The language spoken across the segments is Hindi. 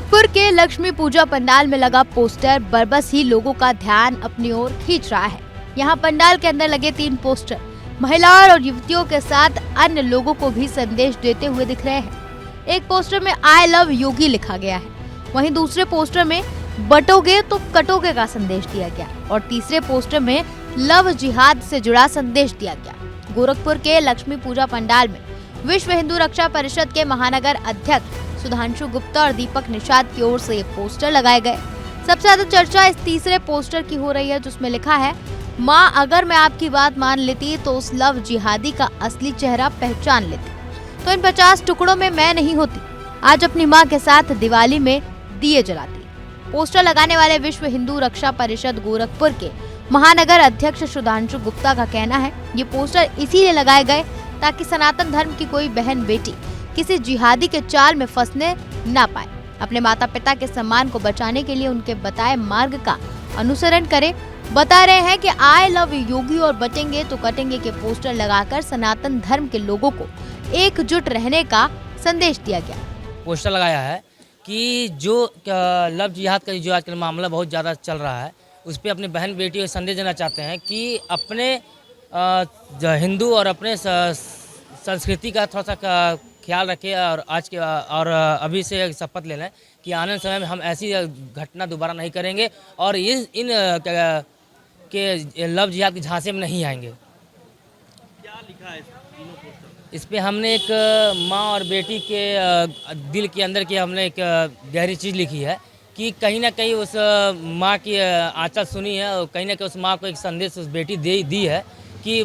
गोरखपुर के लक्ष्मी पूजा पंडाल में लगा पोस्टर बरबस ही लोगों का ध्यान अपनी ओर खींच रहा है। यहाँ पंडाल के अंदर लगे 3 पोस्टर महिलाओं और युवतियों के साथ अन्य लोगों को भी संदेश देते हुए दिख रहे हैं। एक पोस्टर में आई लव योगी लिखा गया है, वहीं दूसरे पोस्टर में बटोगे तो कटोगे का संदेश दिया गया और तीसरे पोस्टर में लव जिहाद से जुड़ा संदेश दिया गया। गोरखपुर के लक्ष्मी पूजा पंडाल में विश्व हिंदू रक्षा परिषद के महानगर अध्यक्ष सुधांशु गुप्ता और दीपक निषाद की ओर से ये पोस्टर लगाए गए। सबसे ज्यादा चर्चा इस तीसरे पोस्टर की हो रही है, जिसमें लिखा है, माँ अगर मैं आपकी बात मान लेती तो उस लव जिहादी का असली चेहरा पहचान लेती, तो इन 50 टुकड़ों में मैं नहीं होती, आज अपनी माँ के साथ दिवाली में दिए जलाती। पोस्टर लगाने वाले विश्व हिंदू रक्षा परिषद गोरखपुर के महानगर अध्यक्ष सुधांशु गुप्ता का कहना है, ये पोस्टर इसीलिए लगाए गए ताकि सनातन धर्म की कोई बहन बेटी किसी जिहादी के चाल में फंसने ना पाए, अपने माता पिता के सम्मान को बचाने के लिए उनके बताए मार्ग का अनुसरण करे। बता रहे हैं कि आई लव योगी और बटेंगे तो कटेंगे के पोस्टर लगाकर सनातन धर्म के लोगों को एकजुट रहने का संदेश दिया गया। पोस्टर लगाया है कि जो लव जिहाद का जो आजकल मामला बहुत ज़्यादा चल रहा है, उस पर अपनी बहन बेटी को संदेश देना चाहते हैं कि अपने हिंदू और अपने संस्कृति का थोड़ा सा ख्याल रखें और आज के और अभी से शपथ ले लें कि आने समय में हम ऐसी घटना दोबारा नहीं करेंगे और इन के लव जिहाद के झांसे में नहीं आएंगे। क्या लिखा है इस पे हमने एक माँ और बेटी के दिल के अंदर की हमने एक गहरी चीज़ लिखी है कि कहीं ना कहीं उस माँ की आंचल सुनी है और कहीं ना कहीं उस माँ को एक संदेश उस बेटी दी है कि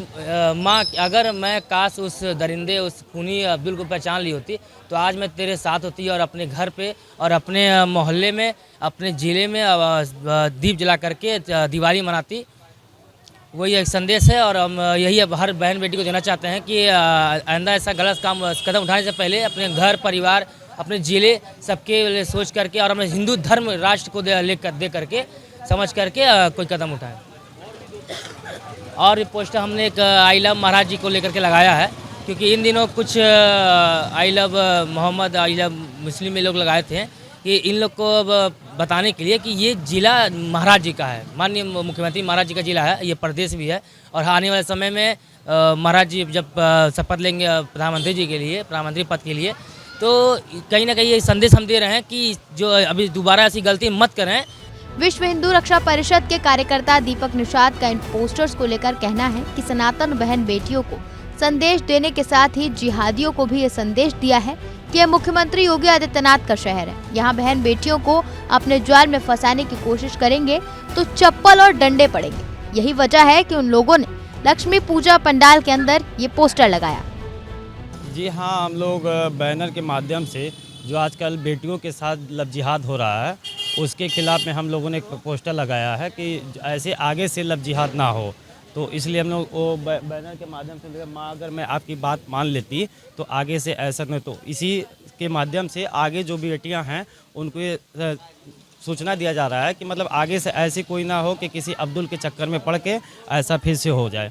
माँ अगर मैं काश उस दरिंदे उस खूनी अब्दुल को पहचान ली होती तो आज मैं तेरे साथ होती और अपने घर पे और अपने मोहल्ले में अपने ज़िले में दीप जला करके दिवाली मनाती। वही एक संदेश है और हम यही अब हर बहन बेटी को देना चाहते हैं कि आइंदा ऐसा गलत कदम उठाने से पहले अपने घर परिवार अपने ज़िले सबके लिए सोच करके और अपने हिंदू धर्म राष्ट्र को दे करके समझ करके कोई कदम उठाएं। और ये पोस्टर हमने एक आई लव महाराज जी को लेकर के लगाया है क्योंकि इन दिनों कुछ I love Mohammad I love Muslim लोग लगाए थे कि इन लोग को बताने के लिए कि ये जिला महाराज जी का है, माननीय मुख्यमंत्री महाराज जी का जिला है, ये प्रदेश भी है और आने वाले समय में महाराज जी जब शपथ लेंगे प्रधानमंत्री जी के लिए प्रधानमंत्री पद के लिए, तो कहीं ना कहीं ये संदेश हम दे रहे हैं कि जो अभी दोबारा ऐसी गलती मत करें। विश्व हिंदू रक्षा परिषद के कार्यकर्ता दीपक निषाद का इन पोस्टर्स को लेकर कहना है कि सनातन बहन बेटियों को संदेश देने के साथ ही जिहादियों को भी ये संदेश दिया है कि यह मुख्यमंत्री योगी आदित्यनाथ का शहर है, यहाँ बहन बेटियों को अपने जाल में फंसाने की कोशिश करेंगे तो चप्पल और डंडे पड़ेंगे। यही वजह है कि उन लोगों ने लक्ष्मी पूजा पंडाल के अंदर ये पोस्टर लगाया। जी हाँ, हम लोग बैनर के माध्यम से जो आजकल बेटियों के साथ लव जिहाद हो रहा है उसके खिलाफ में हम लोगों ने एक पोस्टर लगाया है कि ऐसे आगे से लव जिहाद ना हो, तो इसलिए हम लोग वो बैनर के माध्यम से माँ अगर मैं आपकी बात मान लेती तो आगे से ऐसा नहीं, तो इसी के माध्यम से आगे जो बेटियां हैं उनको ये सूचना दिया जा रहा है कि मतलब आगे से ऐसी कोई ना हो कि किसी अब्दुल के चक्कर में पड़ के ऐसा फिर से हो जाए।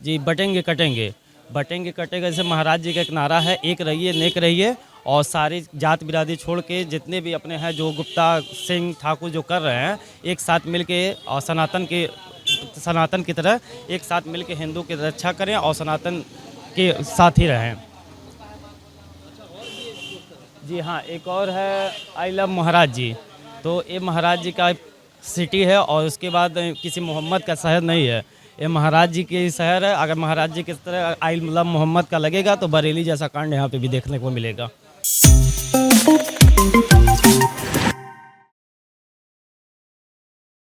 जी, बटेंगे कटेंगे, बटेंगे कटेंगे जैसे महाराज जी का एक नारा है, एक रहिए नेक रहिए, और सारी जात बिरादरी छोड़ के जितने भी अपने हैं जो गुप्ता सिंह ठाकुर जो कर रहे हैं एक साथ मिल के और सनातन की तरह एक साथ मिल के हिंदू की रक्षा करें और सनातन के साथ ही रहें। जी हाँ, एक और है आई लव महाराज जी, तो ये महाराज जी का सिटी है और उसके बाद किसी मोहम्मद का शहर नहीं है, ये महाराज जी के शहर है। अगर महाराज जी किस तरह आई लव मोहम्मद का लगेगा तो बरेली जैसा कांड यहाँ पे भी देखने को मिलेगा।